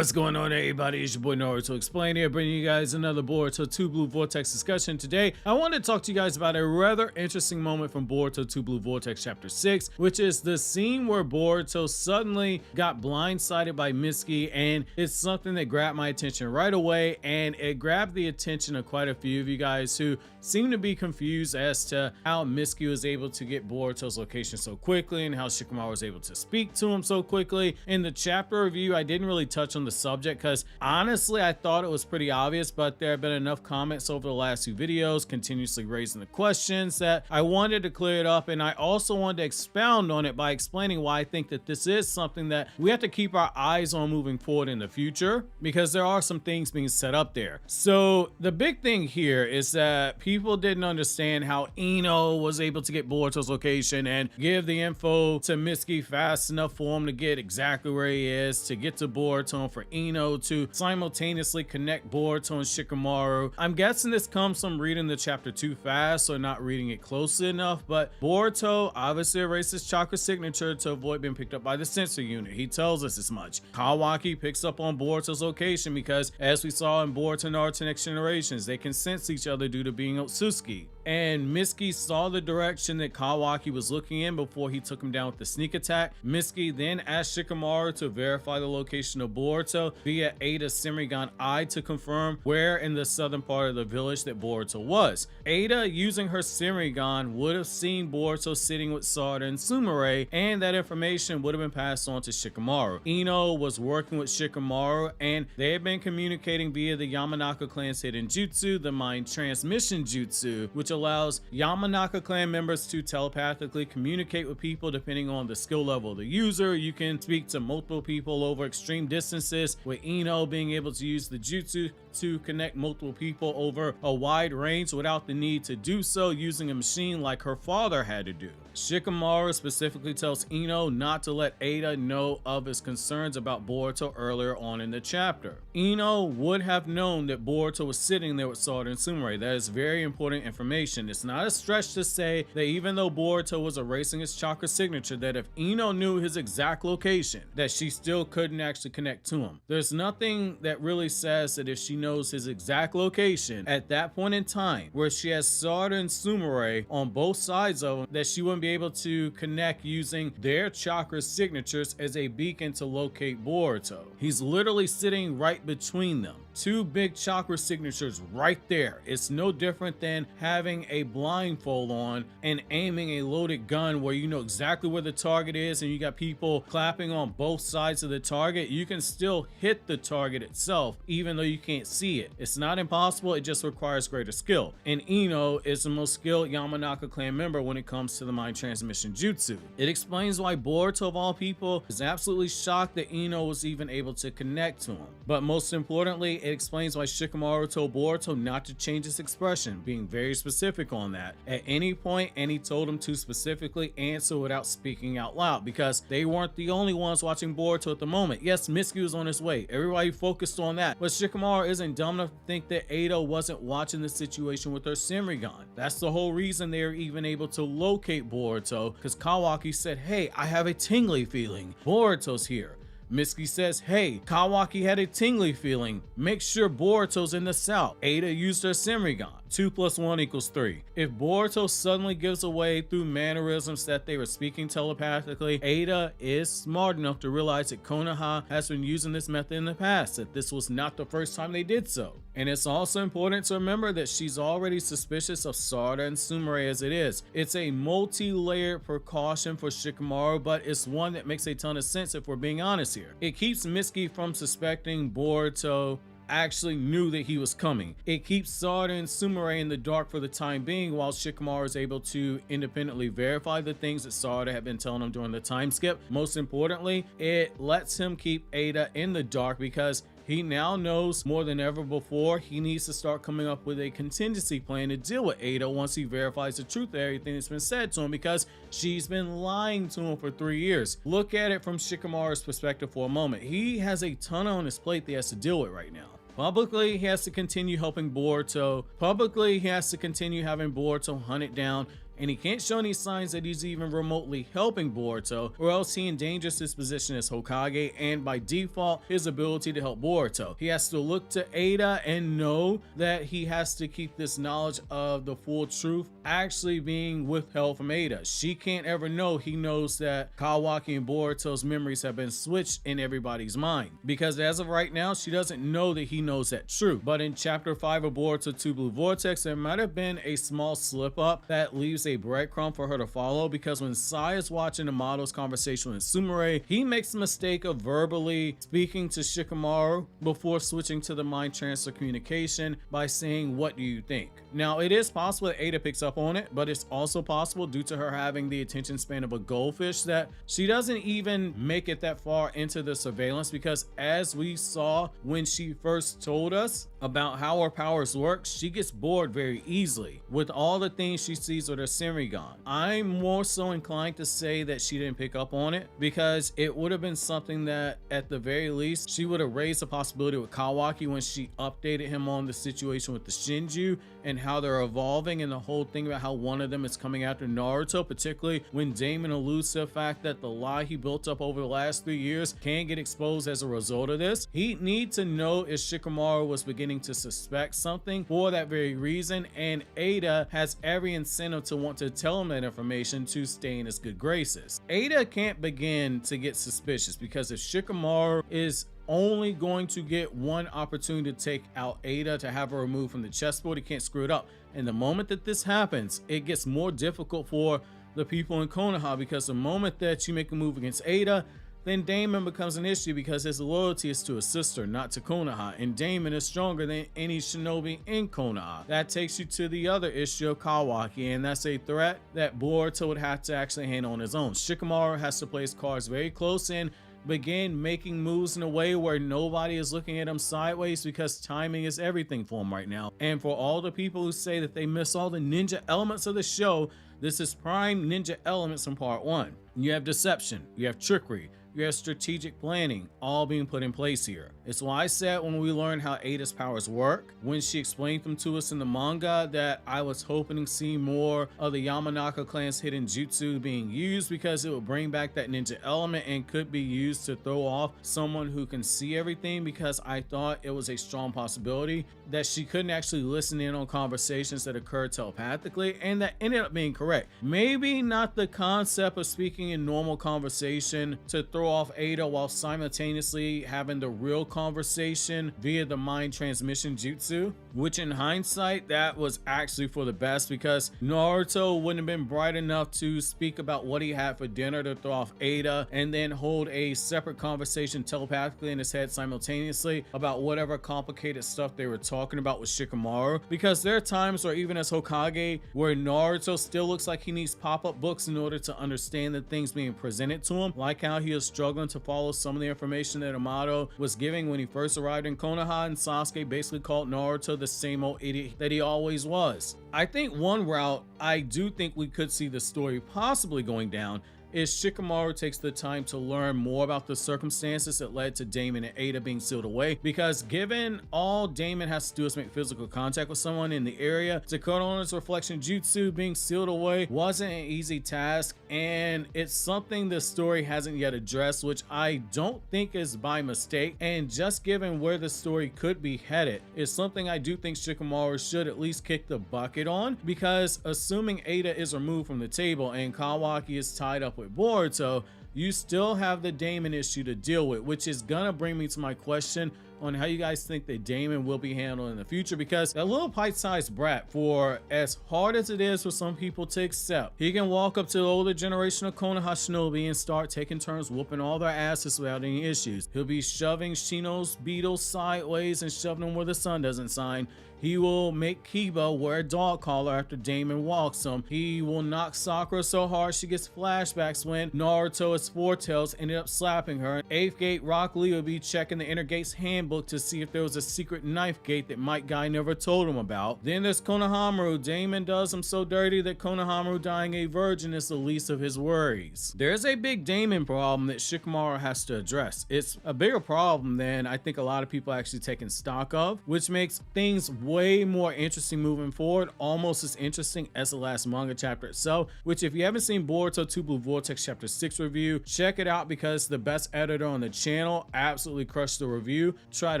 what's going on, everybody? It's your boy Naruto Explain here, bringing you guys another Boruto 2 Blue Vortex discussion. Today, I want to talk to you guys about a rather interesting moment from Boruto 2 Blue Vortex Chapter 6, which is the scene where Boruto suddenly got blindsided by Mitsuki, and it's something that grabbed my attention right away, and it grabbed the attention of quite a few of you guys who seem to be confused as to how Mitsuki was able to get Boruto's location so quickly and how Shikamaru was able to speak to him so quickly. In the chapter review, I didn't really touch on the subject because honestly I thought it was pretty obvious, but there have been enough comments over the last few videos continuously raising the questions that I wanted to clear it up, and I also wanted to expound on it by explaining why I think that this is something that we have to keep our eyes on moving forward in the future, because there are some things being set up there. So the big thing here is that people didn't understand how Ino was able to get Boruto's location and give the info to Mitsuki fast enough for him to get exactly where he is, to get to Boruto, and for Ino to simultaneously connect Boruto and Shikamaru. I'm guessing this comes from reading the chapter too fast or not reading it closely enough, but Boruto obviously erased his chakra signature to avoid being picked up by the sensor unit. He tells us as much. Kawaki picks up on Boruto's location because, as we saw in Boruto and Naruto Next Generations, they can sense each other due to being Otsuki. And Mitsuki saw the direction that Kawaki was looking in before he took him down with the sneak attack. Mitsuki then asked Shikamaru to verify the location of Boruto via Ada's Senrigan eye to confirm where in the southern part of the village that Boruto was. Ada, using her Senrigan, would have seen Boruto sitting with Sada and Sumire, and that information would have been passed on to Shikamaru. Ino was working with Shikamaru, and they had been communicating via the Yamanaka clan's hidden jutsu, the mind transmission jutsu, which allows Yamanaka clan members to telepathically communicate with people depending on the skill level of the user. You can speak to multiple people over extreme distances, with Ino being able to use the jutsu to connect multiple people over a wide range without the need to do so using a machine like her father had to do. Shikamaru specifically tells Ino not to let Ada know of his concerns about Boruto earlier on in the chapter. Ino would have known that Boruto was sitting there with Sada and Sumire. That is very important information. It's not a stretch to say that even though Boruto was erasing his chakra signature, that if Ino knew his exact location, that she still couldn't actually connect to him. There's nothing that really says that if she knows his exact location at that point in time, where she has Sada and Sumire on both sides of him, that she wouldn't be able to connect using their chakra signatures as a beacon to locate Boruto. He's literally sitting right between them. Two big chakra signatures right there. It's no different than having a blindfold on and aiming a loaded gun where you know exactly where the target is and you got people clapping on both sides of the target. You can still hit the target itself even though you can't see it. It's not impossible, it just requires greater skill. And Ino is the most skilled Yamanaka clan member when it comes to the mind transmission jutsu. It explains why Boruto of all people is absolutely shocked that Ino was even able to connect to him. But most importantly, it explains why Shikamaru told Boruto not to change his expression, being very specific on that at any point, and he told him to specifically answer without speaking out loud, because they weren't the only ones watching Boruto at the moment. Yes, Mitsuki was on his way, everybody focused on that, but Shikamaru isn't dumb enough to think that Ada wasn't watching the situation with her Senrigan. That's the whole reason they were even able to locate Boruto, because Kawaki said, "Hey, I have a tingly feeling Boruto's here." Mitsuki says, "Hey, Kawaki had a tingly feeling. Make sure Boruto's in the south." Ada used her Senrigan. 2 + 1 = 3. If Boruto suddenly gives away through mannerisms that they were speaking telepathically, Ada is smart enough to realize that Konoha has been using this method in the past, that this was not the first time they did so. And it's also important to remember that she's already suspicious of Sada and Sumire as it is. It's a multi-layered precaution for Shikamaru, but it's one that makes a ton of sense if we're being honest here. It keeps Mitsuki from suspecting Boruto actually knew that he was coming. It keeps Sada and Sumire in the dark for the time being, while Shikamaru is able to independently verify the things that Sada had been telling him during the time skip. Most importantly, it lets him keep Ada in the dark because he now knows more than ever before he needs to start coming up with a contingency plan to deal with Ada once he verifies the truth of everything that's been said to him, because she's been lying to him for 3 years. Look at it from Shikamaru's perspective for a moment. He has a ton on his plate that he has to deal with right now. Publicly, he has to continue helping Boruto. Publicly, he has to continue having Boruto hunted down and he can't show any signs that he's even remotely helping Boruto, or else he endangers his position as Hokage and by default his ability to help Boruto. He has to look to Ada and know that he has to keep this knowledge of the full truth actually being withheld from Ada. She can't ever know he knows that Kawaki and Boruto's memories have been switched in everybody's mind, because as of right now she doesn't know that he knows that truth. But in chapter 5 of Boruto 2 Blue Vortex, there might have been a small slip up that leaves a breadcrumb for her to follow, because when Sai is watching Amato's conversation with Sumire, he makes the mistake of verbally speaking to Shikamaru before switching to the mind transfer communication by saying, "What do you think?" Now, it is possible that Ada picks up on it, but it's also possible, due to her having the attention span of a goldfish, that she doesn't even make it that far into the surveillance, because as we saw when she first told us about how her powers work, she gets bored very easily with all the things she sees with her Senrigan. I'm more so inclined to say that she didn't pick up on it, because it would have been something that at the very least she would have raised the possibility with Kawaki when she updated him on the situation with the shinjuu and how they're evolving, and the whole thing about how one of them is coming after Naruto, particularly when Daemon alludes to the fact that the lie he built up over the last 3 years can get exposed as a result of this. He'd need to know if Shikamaru was beginning to suspect something for that very reason, and Ada has every incentive to want to tell him that information to stay in his good graces. Ada can't begin to get suspicious, because if Shikamaru is only going to get one opportunity to take out Ada, to have her removed from the chessboard, he can't screw it up. And the moment that this happens, it gets more difficult for the people in Konoha, because the moment that you make a move against Ada, then Daemon becomes an issue, because his loyalty is to his sister, not to Konoha, and Daemon is stronger than any shinobi in Konoha. That takes you to the other issue of Kawaki, and that's a threat that Boruto would have to actually handle on his own. Shikamaru has to play his cards very close and begin making moves in a way where nobody is looking at him sideways, because timing is everything for him right now. And for all the people who say that they miss all the ninja elements of the show, this is prime ninja elements from part 1. You have deception, you have trickery, you have strategic planning, all being put in place here. It's why I said when we learned how Ada's powers work, when she explained them to us in the manga, that I was hoping to see more of the Yamanaka clan's hidden jutsu being used, because it would bring back that ninja element and could be used to throw off someone who can see everything, because I thought it was a strong possibility that she couldn't actually listen in on conversations that occurred telepathically, and that ended up being correct. Maybe not the concept of speaking in normal conversation to throw off Ada while simultaneously having the real conversation via the mind transmission jutsu, which in hindsight that was actually for the best, because Naruto wouldn't have been bright enough to speak about what he had for dinner to throw off Ada and then hold a separate conversation telepathically in his head simultaneously about whatever complicated stuff they were talking about with Shikamaru, because there are times where even as Hokage where Naruto still looks like he needs pop-up books in order to understand the things being presented to him, like how he is struggling to follow some of the information that Amato was giving when he first arrived in Konoha, and Sasuke basically called Naruto the same old idiot that he always was. I think one route I do think we could see the story possibly going down is Shikamaru takes the time to learn more about the circumstances that led to Daemon and Ada being sealed away, because given all Daemon has to do is make physical contact with someone in the area, Takono's reflection jutsu being sealed away wasn't an easy task, and it's something the story hasn't yet addressed, which I don't think is by mistake, and just given where the story could be headed is something I do think Shikamaru should at least kick the bucket on, because assuming Ada is removed from the table and Kawaki is tied up with Boruto, you still have the Daemon issue to deal with, which is gonna bring me to my question on how you guys think that Daemon will be handled in the future, because that little pint-sized brat, for as hard as it is for some people to accept, he can walk up to the older generation of Konoha shinobi and start taking turns whooping all their asses without any issues. He'll be shoving Shino's beetles sideways and shoving them where the sun doesn't shine. He will make Kiba wear a dog collar after Daemon walks him. He will knock Sakura so hard she gets flashbacks when Naruto as Four Tails ended up slapping her. 8th Gate Rock Lee will be checking the Inner Gate's handbook book to see if there was a secret knife gate that Might Guy never told him about. Then there's Konohamaru. Daemon does him so dirty that Konohamaru dying a virgin is the least of his worries. There's a big Daemon problem that Shikamaru has to address. It's a bigger problem than I think a lot of people actually taking stock of, which makes things way more interesting moving forward, almost as interesting as the last manga chapter itself, which if you haven't seen Boruto 2 Blue Vortex chapter 6 review, check it out because the best editor on the channel absolutely crushed the review. Tried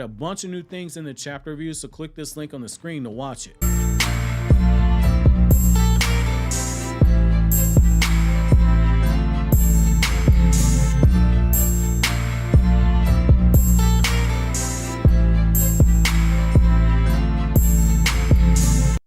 a bunch of new things in the chapter review, so click this link on the screen to watch it.